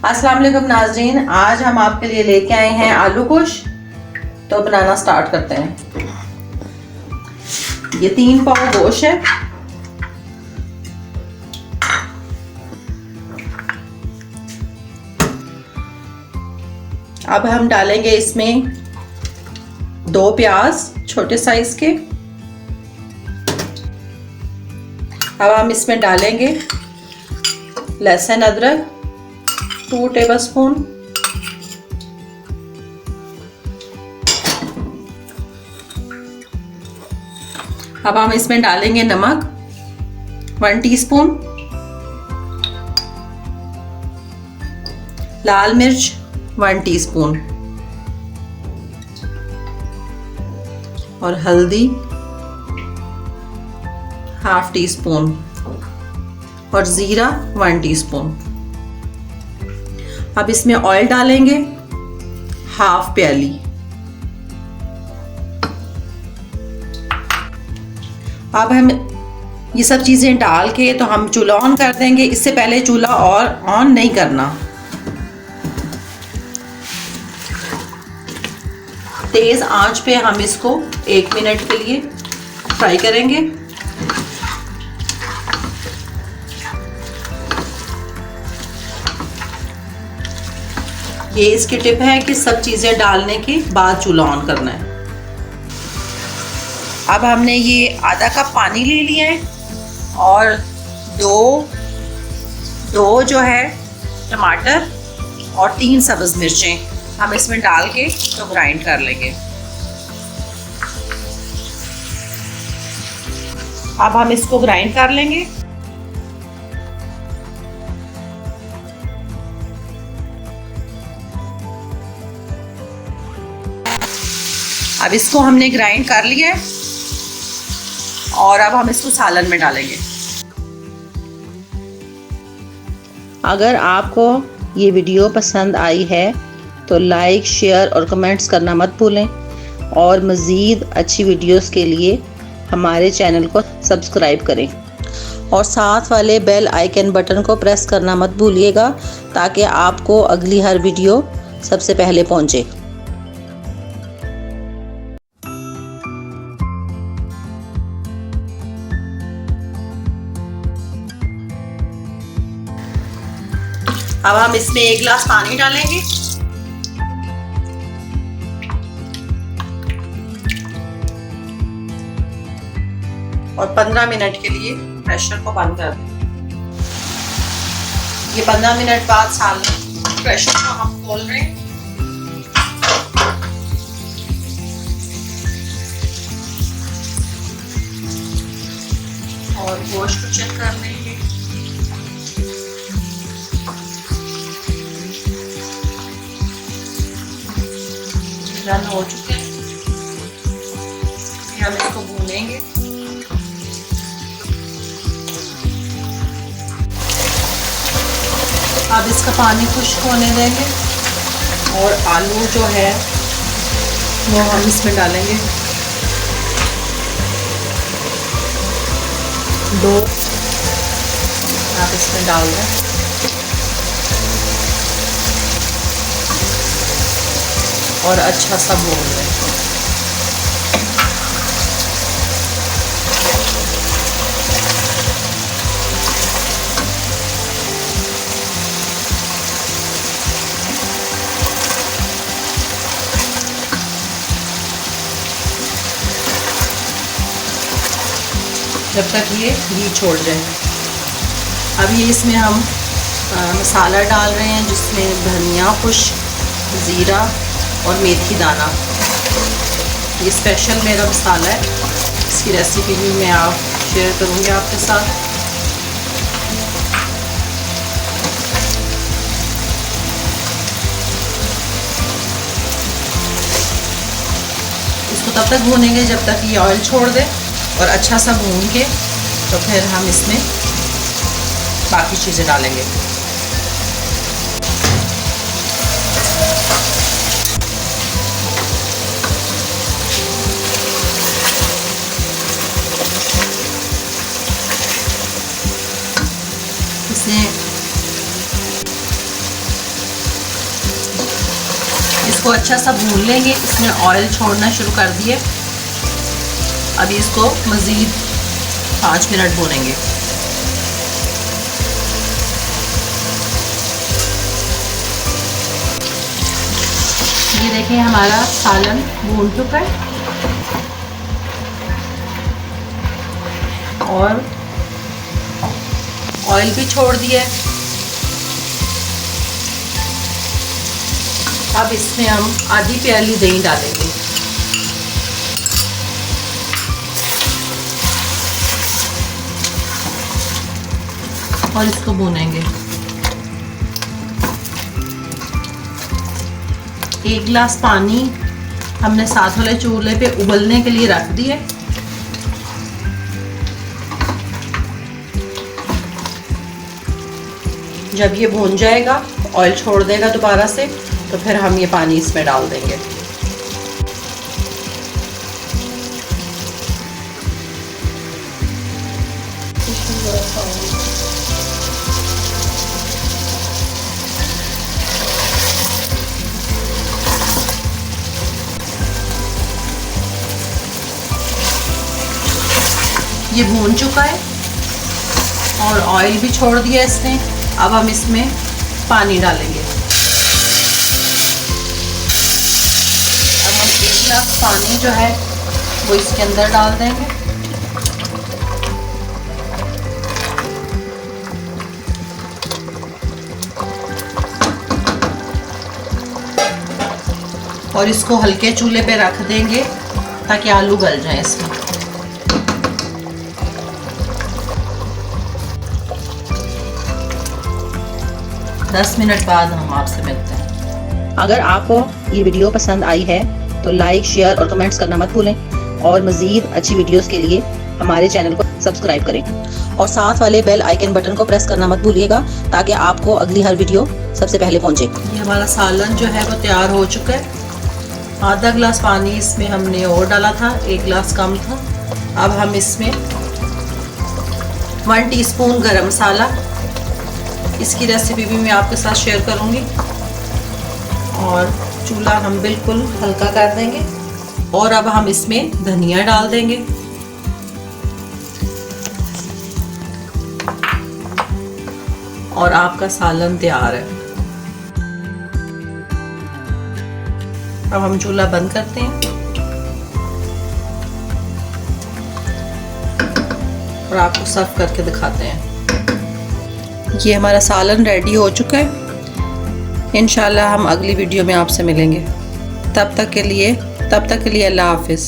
अस्सलाम वालेकुम नाज़रीन, आज हम आपके लिए लेके आए हैं आलू गोश। तो बनाना स्टार्ट करते हैं। ये 3 पाव गोश है। अब हम डालेंगे इसमें 2 प्याज छोटे साइज के। अब हम इसमें डालेंगे लहसुन अदरक 2 टेबलस्पून, अब हम इसमें डालेंगे नमक 1 टीस्पून, लाल मिर्च 1 टीस्पून और हल्दी 1/2 टीस्पून और जीरा 1 टीस्पून। अब इसमें ऑयल डालेंगे 1/2 प्याली। अब हम ये सब चीज़ें डाल के तो हम चूल्हा ऑन कर देंगे। इससे पहले चूल्हा और ऑन नहीं करना। तेज़ आंच पे हम इसको 1 मिनट के लिए फ्राई करेंगे। ये इसकी टिप है कि सब चीज़ें डालने के बाद चूल्हा ऑन करना है। अब हमने ये आधा कप पानी ले लिया है और दो जो है टमाटर और 3 सब्ज़ मिर्चें हम इसमें डाल के तो ग्राइंड कर लेंगे। अब हम इसको ग्राइंड कर लेंगे। अब इसको हमने ग्राइंड कर लिया है और अब हम इसको सालन में डालेंगे। अगर आपको ये वीडियो पसंद आई है तो लाइक, शेयर और कमेंट्स करना मत भूलें और मज़ीद अच्छी वीडियोस के लिए हमारे चैनल को सब्सक्राइब करें और साथ वाले बेल आइकन बटन को प्रेस करना मत भूलिएगा ताकि आपको अगली हर वीडियो सबसे पहले पहुंचे। अब हम इसमें 1 गिलास पानी डालेंगे और 15 मिनट के लिए प्रेशर को बंद कर दें। ये 15 मिनट बाद प्रेशर को हम खोल रहे हैं और गोश्त को चेक कर लेंगे। रन हो चुके हैं। हम इसको भूनेंगे। अब इसका पानी खुश्क होने देंगे और आलू जो है वो हम इसमें डालेंगे। 2 आप इसमें डाल दें और अच्छा सा भून लें। जब तक ये घी छोड़ जाए। अब ये इसमें हम मसाला डाल रहे हैं जिसमें धनिया खुश्क, ज़ीरा और मेथी दाना। ये स्पेशल मेरा मसाला है। इसकी रेसिपी भी मैं शेयर करूँगी आपके साथ। इसको तब तक भूनेंगे जब तक ये ऑयल छोड़ दे और अच्छा सा भून के तो फिर हम इसमें बाकी चीज़ें डालेंगे। इसको अच्छा सा भून लेंगे। इसने ऑयल छोड़ना शुरू कर दिए। अभी इसको मज़ीद 5 मिनट भूनेंगे। ये देखें हमारा सालन भून चुका है और ऑयल भी छोड़ दिया है। अब इसमें हम आधी प्याली दही डालेंगे। और इसको भूनेंगे। 1 गिलास पानी हमने साथ वाले चूल्हे पे उबलने के लिए रख दिए। जब ये भून जाएगा, ऑयल छोड़ देगा दोबारा से, तो फिर हम ये पानी इसमें डाल देंगे। ये भून चुका है और ऑयल भी छोड़ दिया इसने। अब हम इसमें पानी डालेंगे। अब हम 1 गिलास पानी जो है वो इसके अंदर डाल देंगे। और इसको हल्के चूल्हे पे रख देंगे ताकि आलू गल जाए इसमें। दस मिनट बाद हम आपसे मिलते हैं। अगर आपको ये वीडियो पसंद आई है तो लाइक, शेयर और कमेंट्स करना मत भूलें। और मज़ीद अच्छी वीडियोस के लिए हमारे चैनल को सब्सक्राइब करें और साथ वाले बेल आइकन बटन को प्रेस करना मत भूलिएगा ताकि आपको अगली हर वीडियो सबसे पहले पहुंचे। ये हमारा सालन जो है वो तैयार हो चुका है। आधा गिलास पानी इसमें हमने और डाला था, 1 गिलास कम था। अब हम इसमें 1 टीस्पून गरम मसाला, इसकी रेसिपी भी मैं आपके साथ शेयर करूंगी। और चूल्हा हम बिल्कुल हल्का कर देंगे। और अब हम इसमें धनिया डाल देंगे। और आपका सालन तैयार है। अब हम चूल्हा बंद करते हैं और आपको सर्व करके दिखाते हैं। ये हमारा सालन रेडी हो चुका है। इंशाल्लाह हम अगली वीडियो में आपसे मिलेंगे। तब तक के लिए अल्लाह हाफिज़।